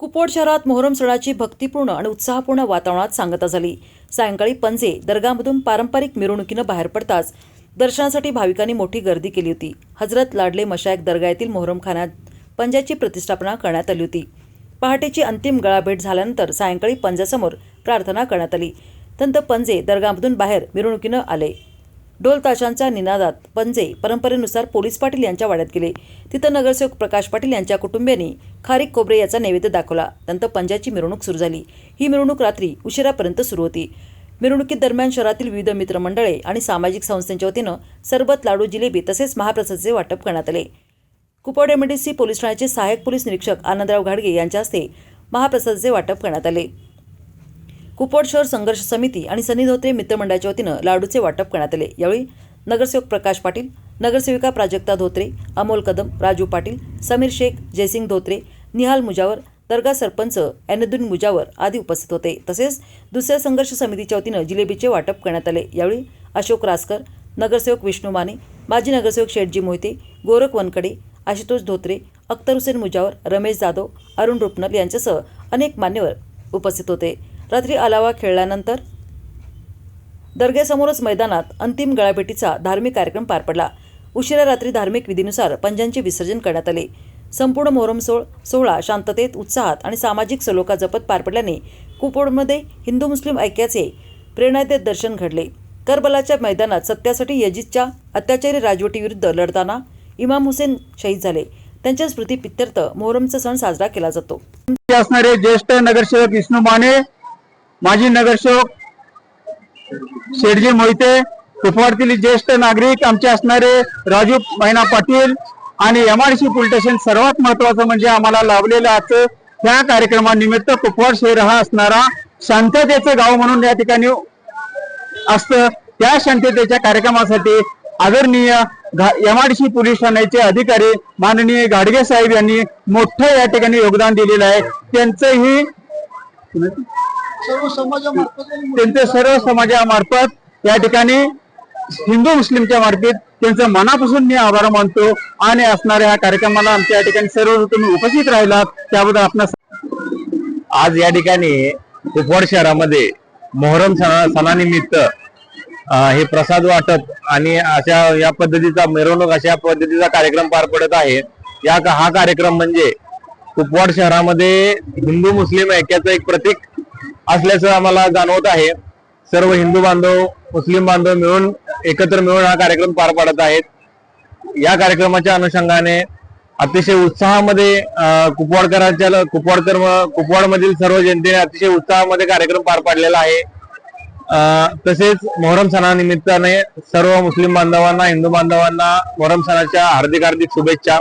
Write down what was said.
कुपवाड शहरात मोहरम सणाची भक्तिपूर्ण आणि उत्साहपूर्ण वातावरणात सांगता झाली। सायंकाळी पंजे दर्गामधून पारंपरिक मिरवणुकीनं बाहेर पडताच दर्शनासाठी भाविकांनी मोठी गर्दी केली होती। हजरत लाडले मशायख दर्गा येथील मोहरम खान्यात पंजाची प्रतिष्ठापना करण्यात आली होती। पहाटेची अंतिम गळाभेट झाल्यानंतर सायंकाळी पंजासमोर प्रार्थना करण्यात आली। त्यानंतर पंजे दर्गामधून बाहेर मिरवणुकीनं आले। ढोल ताशांच्या निनादात पंजे परंपरेनुसार पोलीस पाटील यांच्या वाड्यात गेले। तिथं नगरसेवक प्रकाश पाटील यांच्या कुटुंबियांनी खारीक खोबरे याचा नैवेद्य दाखवला। त्यानंतर पंजाची मिरवणूक सुरू झाली। ही मिरवणूक रात्री उशिरापर्यंत सुरू होती। मिरवणुकीदरम्यान शहरातील विविध मित्रमंडळे आणि सामाजिक संस्थांच्या वतीनं सरबत, लाडू, जिलेबी तसेच महाप्रसादाचे वाटप करण्यात आले। कुपवाड एमआयडीसी पोलीस ठाण्याचे सहाय्यक पोलीस निरीक्षक आनंदराव घाडगे यांच्या हस्ते महाप्रसादाचे वाटप करण्यात आले। कुपवाड शहर संघर्ष समिती आणि सनी धोत्रे मित्रमंडळाच्या वतीनं लाडूचे वाटप करण्यात आले। यावेळी नगरसेवक प्रकाश पाटील, नगरसेविका प्राजक्ता धोत्रे, अमोल कदम, राजू पाटील, समीर शेख, जयसिंग धोत्रे, निहाल मुजावर, दर्गा सरपंच एनदुन मुजावर आदी उपस्थित होते। तसेच दुसऱ्या संघर्ष समितीच्या वतीनं जिलेबीचे वाटप करण्यात आले। यावेळी अशोक रासकर, नगरसेवक विष्णू माने, माजी नगरसेवक शेठजी मोहिते, गोरख वनकडे, आशुतोष धोत्रे, अख्तर हुसेन मुजावर, रमेश जाधव, अरुण रुपनल यांच्यासह अनेक मान्यवर उपस्थित होते। रात्री अलावा खेळल्यानंतर दर्ग्यासमोरच मैदानात अंतिम गळाभेटीचा धार्मिक कार्यक्रम पार पडला। उशिरा रात्री धार्मिक विधीनुसार पंजांचे विसर्जन करण्यात आले। संपूर्ण मोहरम सोहळा शांततेत, उत्साहात आणि सामाजिक सलोखा जपत पार पडल्याने कुपवाडमध्ये हिंदू मुस्लिम ऐक्याचे प्रेरणादायी दर्शन घडले। करबलाच्या मैदानात सत्यासाठी यजीदच्या अत्याचारी राजवटीविरुद्ध लढताना इमाम हुसेन शहीद झाले। त्यांच्या स्मृतीप्रित्यर्थ मोहरमचा सण साजरा केला जातो। असणारे ज्येष्ठ नगरसेवक विष्णू माने, माजी नगरसेवक शेठजी मोहिते, कुपवाडतील ज्येष्ठ नागरिक आमचे असणारे राजू मैना पाटील आणि एमआयडीसी पोलीस स्टेशन, सर्वात महत्त्वाचं म्हणजे आम्हाला लाभलेलं आजचं ह्या कार्यक्रमानिमित्त कुपवाड शहर हा असणारा शांततेचं गाव म्हणून या ठिकाणी असतं। त्या शांततेच्या कार्यक्रमासाठी आदरणीय एमआयडीसी पोलीस ठाण्याचे अधिकारी माननीय घाडगे साहेब यांनी मोठं या ठिकाणी योगदान दिलेलं आहे। त्यांचं सर्व समाजामार्फत या ठिकाणी हिंदू मुस्लिमच्या मार्फत त्यांचं मनापासून मी आभार मानतो आणि असणाऱ्या ह्या कार्यक्रमाला आमच्या या ठिकाणी सर्व तुम्ही उपस्थित राहिलात त्याबद्दल आपणास आज या ठिकाणी कुपवाड शहरामध्ये मोहरम सणानिमित्त हे प्रसाद वाटप आणि अशा या पद्धतीचा मिरवणूक अशा पद्धतीचा कार्यक्रम पार पडत आहे। हा कार्यक्रम म्हणजे कुपवाड शहरामध्ये हिंदू मुस्लिम ऐक्याचं एक प्रतीक असल्याचं आम्हाला जाणवत आहे। सर्व हिंदू बांधव, मुस्लिम बांधव मिळून एकत्र मिळून हा कार्यक्रम पार पाडत आहेत। या कार्यक्रमाच्या अनुषंगाने अतिशय उत्साहामध्ये कुपवाडमधील सर्व जनतेने अतिशय उत्साहामध्ये कार्यक्रम पार पाडलेला आहे। तसेच मोहरम सणानिमित्ताने सर्व मुस्लिम बांधवांना, हिंदू बांधवांना मोहरम सणाच्या हार्दिक शुभेच्छा।